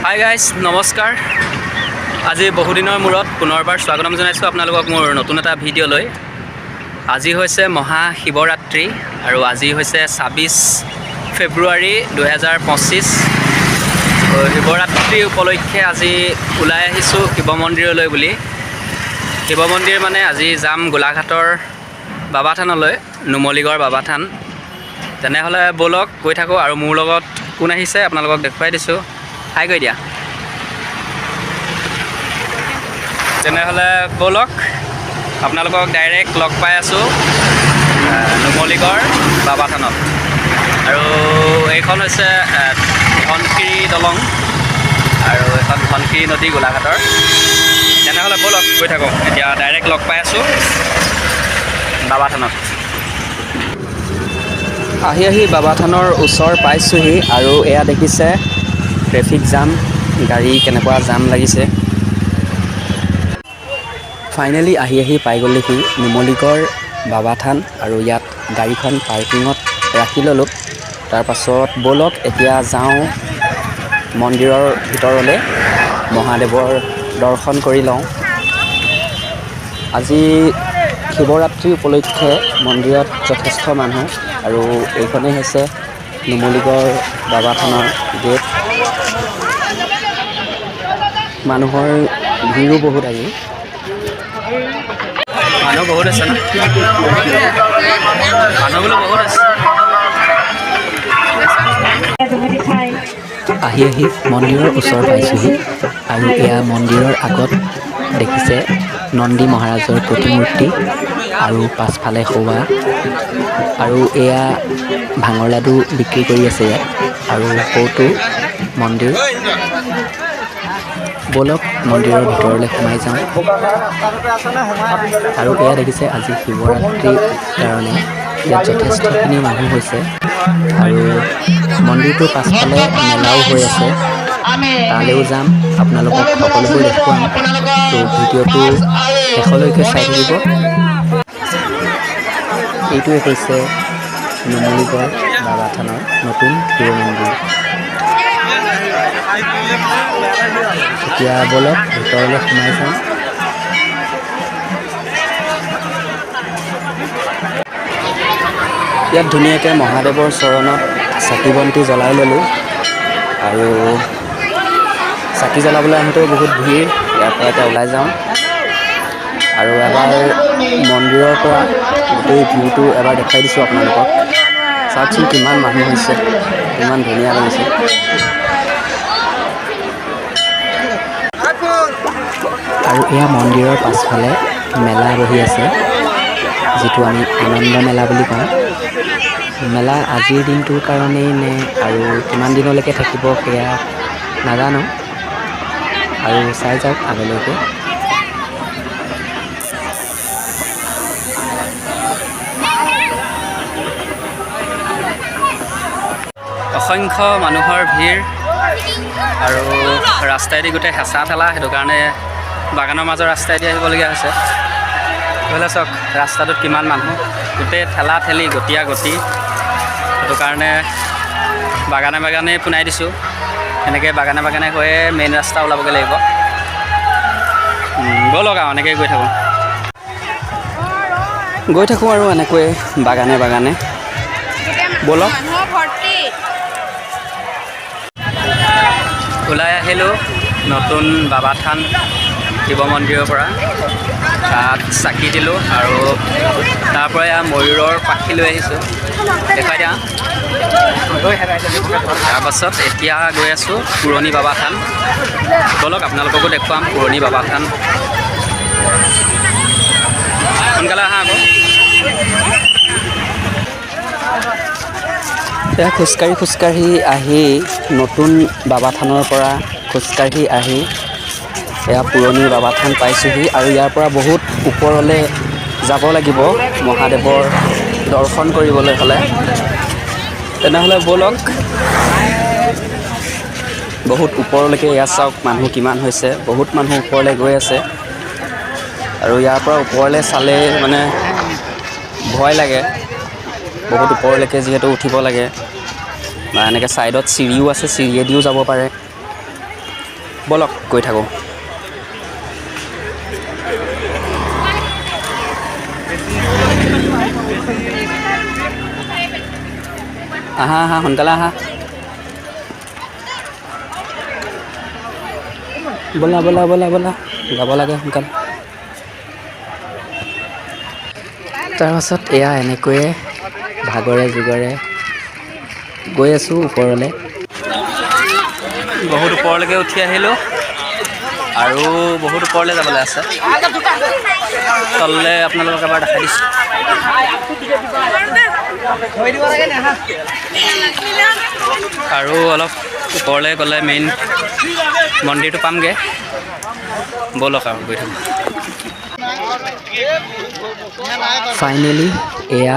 Hi guys নমস্কাৰ। আজি বহুদিনৰ মূৰত পুনৰবাৰ স্বাগতম জনাইছোঁ আপোনালোকক মোৰ নতুন এটা ভিডিঅ'লৈ। আজি হৈছে মহাশিৱৰাত্ৰি আৰু আজি হৈছে ২৬ ফেব্ৰুৱাৰী ২০২৫। শিৱৰাত্ৰি উপলক্ষে আজি ওলাই আহিছোঁ শিৱ মন্দিৰলৈ বুলি। শিৱ মন্দিৰ মানে আজি যাম গোলাঘাটৰ বাবা থানলৈ, নুমলীগড় বাবা থান। তেনেহ'লে ব'লক গৈ থাকোঁ আৰু মোৰ লগত কোন আহিছে আপোনালোকক দেখুৱাই দিছোঁ। হাই কৰি দিয়া। তেনেহ'লে ব'লক আপোনালোকক ডাইৰেক্ট লগ পাই আছোঁ নুমলীগড় বাবা থানত। আৰু এইখন হৈছে ধনশিৰি দলং আৰু এইখন ধনশিৰি নদী গোলাঘাটৰ। তেনেহ'লে ব'লক গৈ থাকোঁ, এতিয়া ডাইৰেক্ট লগ পাই আছোঁ বাবা থানত। আহি বাবা থানৰ ওচৰ পাইছোঁহি আৰু এয়া দেখিছে ট্ৰেফিক জাম, গাড়ী কেনেকুৱা জাম লাগিছে। ফাইনেলি আহি পাই গ'লেহি নুমলীগড় বাবা থান আৰু ইয়াত গাড়ীখন পাৰ্কিঙত ৰাখি ল'লোঁ। তাৰপাছত ব'লক এতিয়া যাওঁ মন্দিৰৰ ভিতৰলৈ, মহাদেৱৰ দৰ্শন কৰি লওঁ। আজি শিৱৰাত্ৰি উপলক্ষে মন্দিৰত যথেষ্ট মানুহ আৰু এইখনেই হৈছে নুমলীগড় বাবা থানৰ গেট। মানুহৰ ভিৰো বহুত আজি, মানুহ বহুত আছে ন, মানুহ বোলো বহুত আছে। আহি মন্দিৰৰ ওচৰ পাইছোঁহি আৰু এয়া মন্দিৰৰ আগত দেখিছে নন্দী মহাৰাজৰ প্ৰতিমূৰ্তি আৰু পাছফালে সৌৱা আৰু এয়া ভাঙৰ লাডু বিক্ৰী কৰি আছে ইয়াত আৰু সৌটো মন্দিৰ। ব'লক মন্দিৰৰ ভিতৰলৈ সোমাই যাওঁ। আৰু এয়া দেখিছে আজি শিৱৰাত্ৰিৰ কাৰণে ইয়াত যথেষ্টখিনি মানুহ হৈছে আৰু মন্দিৰটোৰ পাছফালে মেলাও হৈ আছে। তালৈও যাম, আপোনালোকক সকলোবোৰ দেখুৱাম, তো ভিডিঅ'টো শেষলৈকে চাই থাকিব। এইটোৱে হৈছে নুমলীগড় বাবা থানৰ নতুন শিৱ মন্দিৰ। এতিয়া ব'লক ভিতৰলৈ সোমাই যাওঁ। ইয়াত ধুনীয়াকৈ মহাদেৱৰ চৰণত চাকি বন্তি জ্বলাই ল'লোঁ আৰু চাকি জ্বলাবলৈ আহোঁতেও বহুত ভিৰ। ইয়াৰ পৰা এতিয়া ওলাই যাওঁ আৰু এবাৰ মন্দিৰৰ পৰা গোটেই ভিউটো এবাৰ দেখাই দিছোঁ আপোনালোকক। চাওকচোন কিমান মানুহ হৈছে, ইমান ধুনীয়া লাগিছে। আৰু এয়া মন্দিৰৰ পাছফালে মেলা বহি আছে, যিটো আমি আনন্দ মেলা বুলি কওঁ। মেলা আজিৰ দিনটোৰ কাৰণেই নে আৰু কিমান দিনলৈকে থাকিব সেয়া নাজানো, আৰু চাই যাওক আগলৈকে। অসংখ্য মানুহৰ ভিৰ আৰু ৰাস্তাইদি গোটেই হেঁচা ঠেলা, সেইটো কাৰণে বাগানৰ মাজৰ ৰাস্তাইদি আহিবলগীয়া হৈছে। এইফালে চাওক ৰাস্তাটোত কিমান মানুহ, গোটেই ঠেলা ঠেলি গতিয়া গতি, সেইটো কাৰণে বাগানে পোনাই দিছোঁ। এনেকৈ বাগানে গৈয়ে মেইন ৰাস্তা ওলাবগৈ লাগিব। ব'লক আৰু এনেকৈ গৈ থাকোঁ আৰু এনেকৈ বাগানে ব'লক। ওলাই আহিলোঁ নতুন বাবা থান শিৱ মন্দিৰৰ পৰা। তাত চাকি দিলোঁ আৰু তাৰ পৰা এয়া ময়ূৰৰ পাখি লৈ আহিছোঁ, দেখুৱাই দিয়া। তাৰপাছত এতিয়া গৈ আছোঁ পুৰণি বাবা থান। ব'লক আপোনালোককো দেখুৱাম পুৰণি বাবা থান। সোনকালে আহা আকৌ। এয়া খোজকাঢ়ি আহি নতুন বাবা থানৰ পৰা খোজকাঢ়ি আহি এয়া পুৰণি বাবা থান পাইছোঁহি আৰু ইয়াৰ পৰা বহুত ওপৰলৈ যাব লাগিব মহাদেৱৰ দৰ্শন কৰিবলৈ হ'লে। তেনেহ'লে ব'লক, বহুত ওপৰলৈকে এয়া চাওক মানুহ কিমান হৈছে, বহুত মানুহ ওপৰলৈ গৈ আছে। আৰু ইয়াৰ পৰা ওপৰলৈ চালে মানে ভয় লাগে, বহুত ওপৰলৈকে যিহেতু উঠিব লাগে। বা এনেকৈ ছাইডত চিৰিও আছে, চিৰিয়েদিও যাব পাৰে। ব'লক গৈ থাকোঁ। আহা আহা সোনকালে আহা। ব'লা ব'লা ব'লা ব'লা যাব লাগে সোনকালে। তাৰপাছত এয়া এনেকৈয়ে ভাগৰে যুগৰে গৈ আছোঁ ওপৰলৈ। বহুত ওপৰলৈকে উঠি আহিলোঁ আৰু বহুত ওপৰলৈ যাবলৈ আছে। তললৈ আপোনালোকক এবাৰ দেখাই দিছোঁ। আৰু অলপ ওপৰলৈ গ'লে মেইন মন্দিৰটো পামগৈ। ব'লক আৰু গৈ থাকোঁ। ফাইনেলি এয়া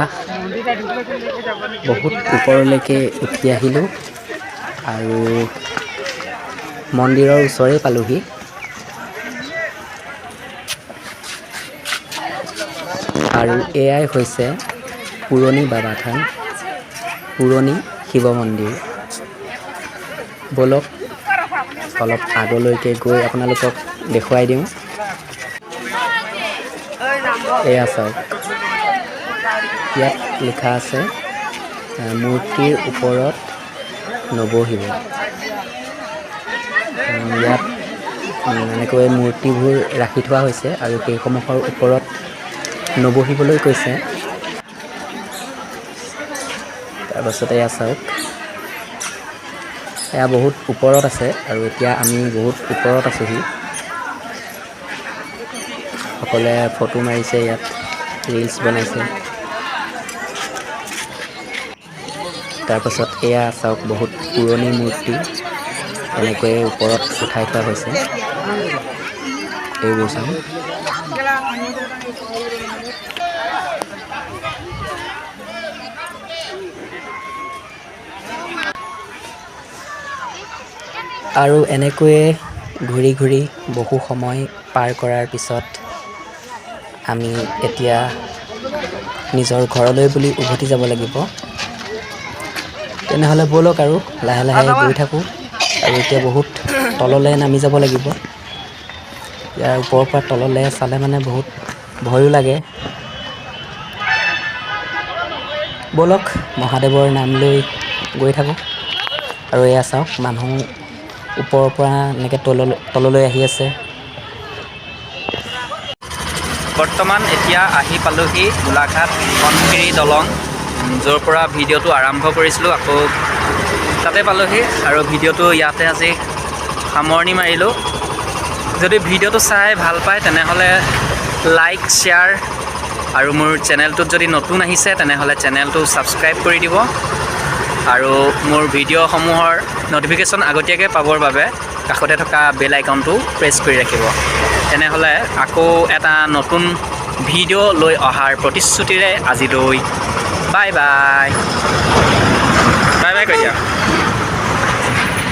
বহুত ওপৰলৈকে উঠি আহিলোঁ আৰু মন্দিৰৰ ওচৰে পালোহি। আৰু এয়াই হৈছে পুৰণি বাবা থান, পুৰণি শিৱ মন্দিৰ। ব'লক অলপ আগলৈকে গৈ আপোনালোকক দেখুৱাই দিওঁ। এয়া চাওক, ইয়াত লিখা আছে মূৰ্তিৰ ওপৰত নবহিব। ইয়াত এনেকৈ মূৰ্তিবোৰ ৰাখি থোৱা হৈছে আৰু সেইসমূহৰ ওপৰত নবহিবলৈ কৈছে। তাৰপাছত এয়া চাওক, এয়া বহুত ওপৰত আছে আৰু এতিয়া আমি বহুত ওপৰত আছোঁহি। সকলোৱে ফটো মাৰিছে, ইয়াত ৰিলছ বনাইছে। তাৰপাছত এয়া চাওক, বহুত পুৰণি মূৰ্তি এনেকৈয়ে ওপৰত উঠাই থোৱা হৈছে। এইবোৰ চাওক। আৰু এনেকৈয়ে ঘূৰি ঘূৰি বহু সময় পাৰ কৰাৰ পিছত আমি এতিয়া নিজৰ ঘৰলৈ বুলি উভতি যাব লাগিব। তেনেহ'লে ব'লক আৰু লাহে লাহে গৈ থাকোঁ। আৰু এতিয়া বহুত তললৈ নামি যাব লাগিব। ইয়াৰ ওপৰৰ পৰা তললৈ চালে মানে বহুত ভয়ো লাগে। ব'লক মহাদেৱৰ নাম লৈ গৈ থাকোঁ। আৰু এয়া চাওক, মানুহ ওপৰৰ পৰা এনেকৈ তললৈ আহি আছে। বৰ্তমান এতিয়া আহি পালোহি গোলাঘাট কণকিৰী দলং, য'ৰ পৰা ভিডিঅ'টো আৰম্ভ কৰিছিলোঁ। আকৌ তাতে পালোহি আৰু ভিডিঅ'টো ইয়াতে আজি সামৰণি মাৰিলোঁ। যদি ভিডিঅ'টো চাই ভাল পায় তেনেহ'লে লাইক, শ্বেয়াৰ আৰু মোৰ চেনেলটোত যদি নতুন আহিছে তেনেহ'লে চেনেলটো ছাবস্ক্ৰাইব কৰি দিব। আৰু মোৰ ভিডিঅ'সমূহৰ ন'টিফিকেশ্যন আগতীয়াকৈ পাবৰ বাবে কাষতে থকা বেল আইকনটো প্ৰেছ কৰি ৰাখিব। তেনেহ'লে আকৌ এটা নতুন ভিডিঅ' লৈ অহাৰ প্ৰতিশ্ৰুতিৰে আজিলৈ বাই বাই। বাই বাই কৈ দিয়া।